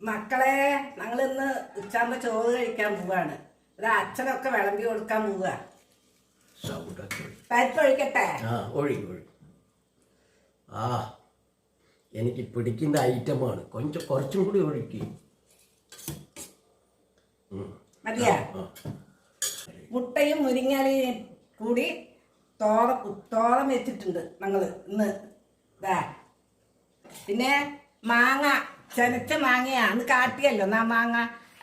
മക്കളെ ഞങ്ങളിന്ന് ഉച്ചാകുമ്പോ ചോറ് കഴിക്കാൻ പോവാണ്. ഇത് അച്ഛനൊക്കെ വിളമ്പി കൊടുക്കാൻ പോവുക. പരിപ്പ് ഒഴിക്കട്ടെ? ആ എനിക്ക് പിടിക്കുന്ന ഐറ്റമാണ്. കുറച്ചും കൂടി ഒഴിക്കും. മതിയാ? മുട്ടയും മുരിങ്ങയിലയും കൂടി തോളം വെച്ചിട്ടുണ്ട് ഞങ്ങള് ഇന്ന്. പിന്നെ മാങ്ങ, ചെനച്ച മാങ്ങയാ. അന്ന് കാട്ടിയല്ലോ ആ മാങ്ങ.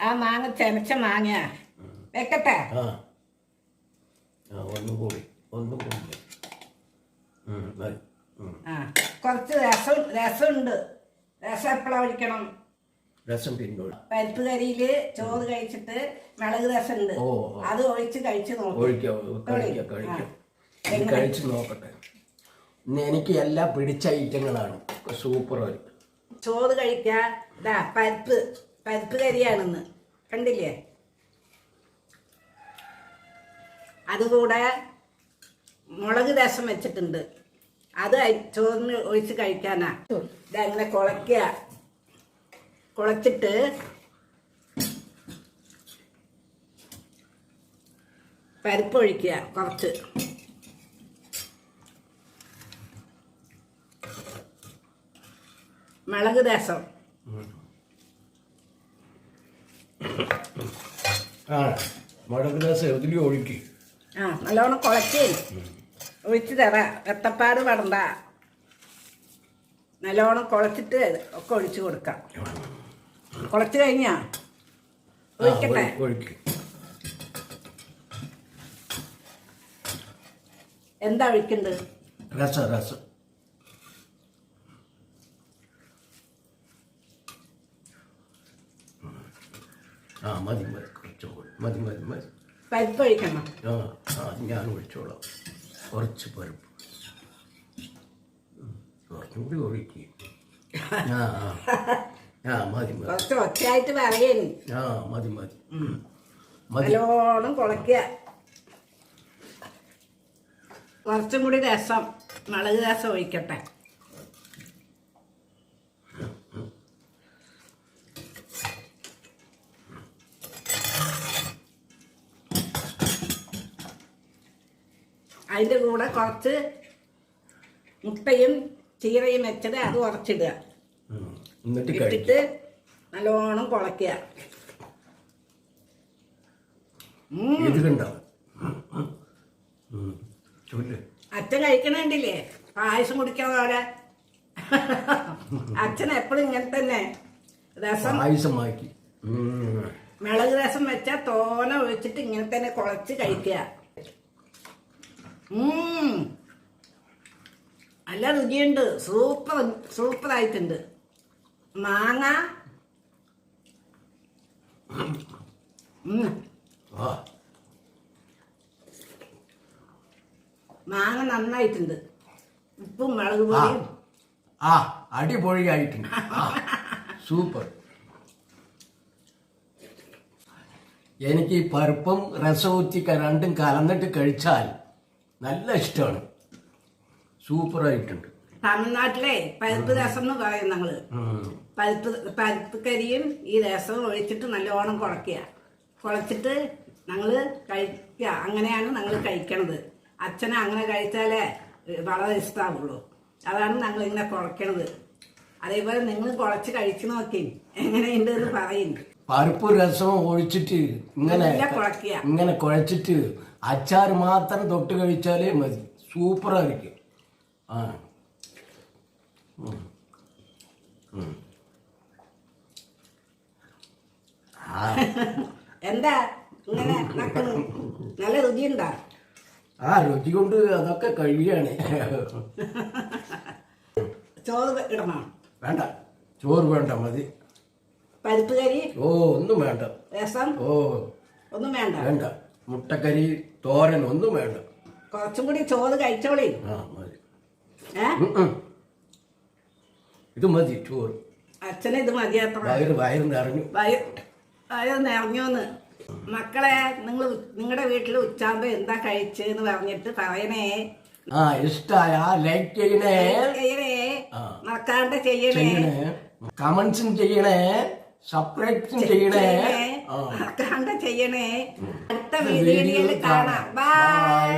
ആ മാങ്ങ ചെനച്ച മാങ്ങയാ. വെക്കട്ടെ? കുറച്ച് രസമുണ്ട്. രസം എപ്പോഴാ ഒഴിക്കണം? രസം പിന്നെ പരിപ്പ് കറിയില് ചോറ് കഴിച്ചിട്ട് മിളക് രസം ഉണ്ട്, അത് ഒഴിച്ച് കഴിച്ച് കഴിച്ചു നോക്കട്ടെ. എനിക്ക് എല്ലാം പിടിച്ച ഐറ്റങ്ങളാണ്. സൂപ്പർ. ചോറ് കഴിക്കാ. പരിപ്പ് കറിയാണെന്ന് കണ്ടില്ലേ? അതുകൂടെ മുളക് രസം വെച്ചിട്ടുണ്ട്, അത് ചോറിന് ഒഴിച്ച് കഴിക്കാനാ. ഇതങ്ങനെ കുളയ്ക്കുക. കുളച്ചിട്ട് പരിപ്പ് ഒഴിക്കുക. കുറച്ച് മുളക് രസം, മുളക് രസം ഇതിൽ ഒഴിക്കുക. നല്ലോണം കുളച്ച് ഒഴിച്ച് തരാം. എത്തപ്പാട് പടണ്ട. നല്ലോണം കുളച്ചിട്ട് ഒക്കെ ഒഴിച്ചു കൊടുക്കാം. കുളച്ച് കഴിഞ്ഞാ ഒഴിക്കട്ടെ? എന്താ ഒഴിക്കണ്ടത്? രസം. മതി. പരിപ്പ് ഒഴിക്കണം? ഞാൻ ഒഴിച്ചോളാം. കുറച്ച് പരിപ്പ് കുറച്ചും കൂടി ഒഴിക്കുക. മതി. കുറച്ച് ഒറ്റയായിട്ട് പറയുന്നു. മതി. നല്ലോണം കുളയ്ക്കുക. കുറച്ചും കൂടി രസം, മുളക് രസം ഒഴിക്കട്ടെ? അതിൻ്റെ കൂടെ കുറച്ച് മുട്ടയും ചീരയും വെച്ചത് അത് ഉറച്ചിടുക. ഇട്ടിട്ട് നല്ലോണം കുളയ്ക്കുക. അച്ഛൻ കഴിക്കണുണ്ടില്ലേ പായസം കുടിക്കണ പോലെ? അച്ഛൻ എപ്പോഴും ഇങ്ങനെ തന്നെ. രസം മിളക് രസം വെച്ചാൽ തോന ഒഴിച്ചിട്ട് ഇങ്ങനെ തന്നെ കുളച്ച് കഴിക്കുക. നല്ല രുചിയുണ്ട്. സൂപ്പറായിട്ടുണ്ട്. മാങ്ങ നന്നായിട്ടുണ്ട്. ഉപ്പും മുളക് പൊടിയും അടിപൊളിയായിട്ടുണ്ട്. സൂപ്പർ. എനിക്ക് ഈ പരിപ്പും രസവും രണ്ടും കലർന്നിട്ട് കഴിച്ചാൽ നല്ല ഇഷ്ടമാണ്. സൂപ്പറായിട്ടുണ്ട്. തമിഴ്നാട്ടിലെ പരിപ്പ് രസം എന്ന് പറയും ഞങ്ങള്. പരിപ്പ് കരിയും ഈ രസവും ഒഴിച്ചിട്ട് നല്ലോണം കുളച്ചിട്ട് ഞങ്ങള് കഴിക്കുക. അങ്ങനെയാണ് ഞങ്ങൾ കഴിക്കണത്. അച്ഛനെ അങ്ങനെ കഴിച്ചാലേ വളരെ ഇഷ്ടമാവുള്ളൂ. അതാണ് ഞങ്ങൾ ഇങ്ങനെ കുളയ്ക്കണത്. അതേപോലെ നിങ്ങൾ കുളച്ച് കഴിച്ചു നോക്കി എങ്ങനെയുണ്ട് എന്ന് പറയും. പരിപ്പ് രസം ഒഴിച്ചിട്ട് ഇങ്ങനെ കുഴച്ചിട്ട് അച്ചാർ മാത്രം തൊട്ട് കഴിച്ചാലേ മതി. സൂപ്പറായിരിക്കും. എന്താ ഇങ്ങനെ നല്ല രുചിയുണ്ടോ? രുചി കൊണ്ട് അതൊക്കെ കഴിയാണ്. ചോറ് ഇടണോ? വേണ്ട, ചോറ് വേണ്ട, മതി. പരിപ്പ് കറി ഒന്നും വേണ്ട. രസം ഒന്നും വേണ്ട. മുട്ടക്കറി, തോരൻ ഒന്നും വേണ്ട. കുറച്ചും കൂടി ചോറ് കഴിച്ചോളി. മതി. ഇത് മതി ചോറ്. അച്ഛനെ ഇത് മതിയാത്ര. വയറ് നിറഞ്ഞു. വയറ് നിറഞ്ഞോന്ന്. മക്കളെ, നിങ്ങളുടെ വീട്ടിൽ ഉച്ചാകുമ്പോ എന്താ കഴിച്ചെന്ന് പറഞ്ഞിട്ട് പറയണേ. ഇഷ്ടായ ലൈക്ക് ചെയ്യണേ, മറക്കാണ്ട് ചെയ്യണേ, കമന്റ്സും ചെയ്യണേ, സബ്സ്ക്രൈബ് ചെയ്യണേ. കണ്ട ചെയ്യണേ. അടുത്ത വീഡിയോയിൽ കാണാം. ബൈ.